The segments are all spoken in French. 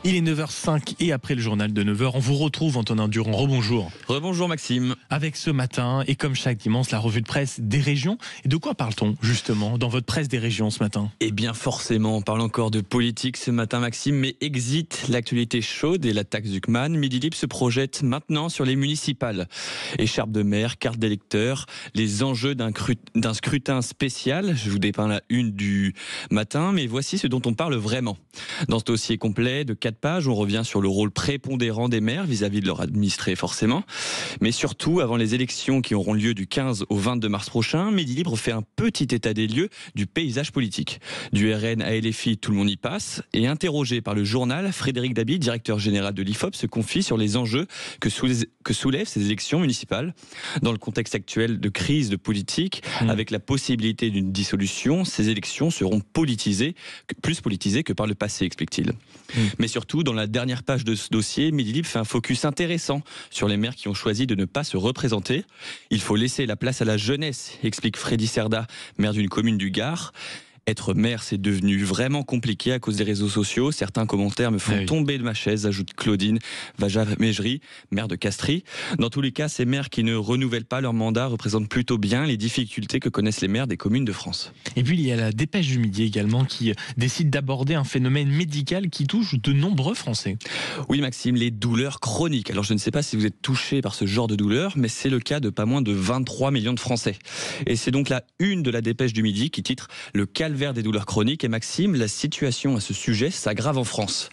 Il est 9h05 et après le journal de 9h, on vous retrouve Antonin Durand. Rebonjour. Rebonjour Maxime. Avec ce matin, et comme chaque dimanche, la revue de presse des régions. Et de quoi parle-t-on justement dans votre presse des régions ce matin? Eh bien forcément, on parle encore de politique ce matin Maxime, mais exit l'actualité chaude et la taxe Zuckman. Midi Libre se projette maintenant sur les municipales. Écharpe de maire, carte d'électeur, les enjeux d'un scrutin spécial. Je vous dépeins la une du matin, mais voici ce dont on parle vraiment. Dans ce dossier complet de 4 pages, on revient sur le rôle prépondérant des maires vis-à-vis de leur administré forcément. Mais surtout, avant les élections qui auront lieu du 15 au 22 mars prochain, Midi Libre fait un petit état des lieux du paysage politique. Du RN à LFI, tout le monde y passe. Et interrogé par le journal, Frédéric Dabi, directeur général de l'IFOP, se confie sur les enjeux que soulèvent ces élections municipales. Dans le contexte actuel de crise de politique, avec la possibilité d'une dissolution, ces élections seront plus politisées que par le passé, explique-t-il. Mais surtout, dans la dernière page de ce dossier, Midi Libre fait un focus intéressant sur les maires qui ont choisi de ne pas se représenter. Il faut laisser la place à la jeunesse, explique Freddy Cerda, maire d'une commune du Gard. Être maire, c'est devenu vraiment compliqué à cause des réseaux sociaux. Certains commentaires me font tomber de ma chaise, ajoute Claudine Vaja-Mégerie, maire de Castries. Dans tous les cas, ces maires qui ne renouvellent pas leur mandat représentent plutôt bien les difficultés que connaissent les maires des communes de France. Et puis il y a la Dépêche du Midi également qui décide d'aborder un phénomène médical qui touche de nombreux Français. Oui Maxime, les douleurs chroniques. Alors je ne sais pas si vous êtes touché par ce genre de douleurs, mais c'est le cas de pas moins de 23 millions de Français. Et c'est donc la une de la Dépêche du Midi qui titre « Le calvaire des douleurs chroniques ». Et Maxime, la situation à ce sujet s'aggrave en France.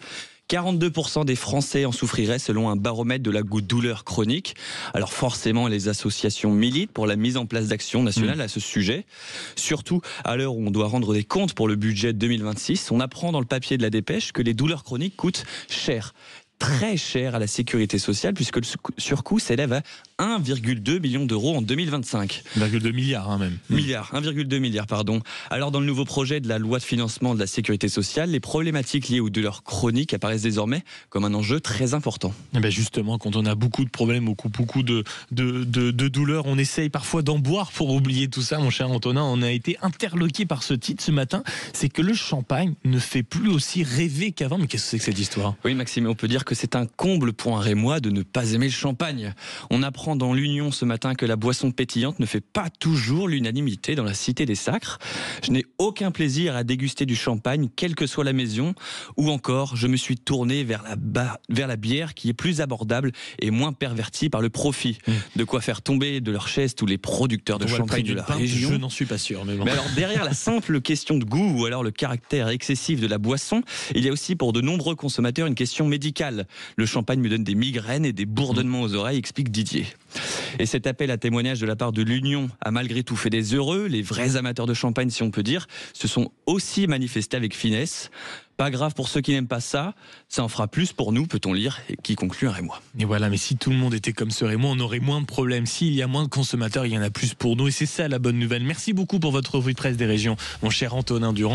42% des Français en souffriraient selon un baromètre de la douleur chronique. Alors forcément, les associations militent pour la mise en place d'actions nationales à ce sujet. Surtout à l'heure où on doit rendre des comptes pour le budget 2026, on apprend dans le papier de la Dépêche que les douleurs chroniques coûtent cher. Très cher à la sécurité sociale puisque le surcoût s'élève à 1,2 million d'euros en 2025. 1,2 milliard même. 1,2 milliard, pardon. Alors dans le nouveau projet de la loi de financement de la sécurité sociale, les problématiques liées aux douleurs chroniques apparaissent désormais comme un enjeu très important. Et bien justement, quand on a beaucoup de problèmes, beaucoup de douleurs, on essaye parfois d'en boire pour oublier tout ça, mon cher Antonin. On a été interloqué par ce titre ce matin, c'est que le champagne ne fait plus aussi rêver qu'avant. Mais qu'est-ce que c'est que cette histoire? Oui Maxime, on peut dire que c'est un comble pour un Rémois de ne pas aimer le champagne. On apprend dans l'Union ce matin que la boisson pétillante ne fait pas toujours l'unanimité dans la cité des Sacres. Je n'ai aucun plaisir à déguster du champagne, quelle que soit la maison, ou encore je me suis tourné vers la bière qui est plus abordable et moins pervertie par le profit. De quoi faire tomber de leur chaise tous les producteurs de champagne de la région. Je n'en suis pas sûr. Mais bon. Mais alors derrière la simple question de goût ou alors le caractère excessif de la boisson, il y a aussi pour de nombreux consommateurs une question médicale. Le champagne me donne des migraines et des bourdonnements aux oreilles, explique Didier. Et cet appel à témoignage de la part de l'Union a malgré tout fait des heureux. Les vrais amateurs de champagne, si on peut dire, se sont aussi manifestés avec finesse. Pas grave pour ceux qui n'aiment pas ça, ça en fera plus pour nous, peut-on lire, et qui conclut un Rémois. Et voilà, mais si tout le monde était comme ce Rémois, on aurait moins de problèmes. S'il y a moins de consommateurs, il y en a plus pour nous, et c'est ça la bonne nouvelle. Merci beaucoup pour votre revue de presse des régions, mon cher Antonin Durand.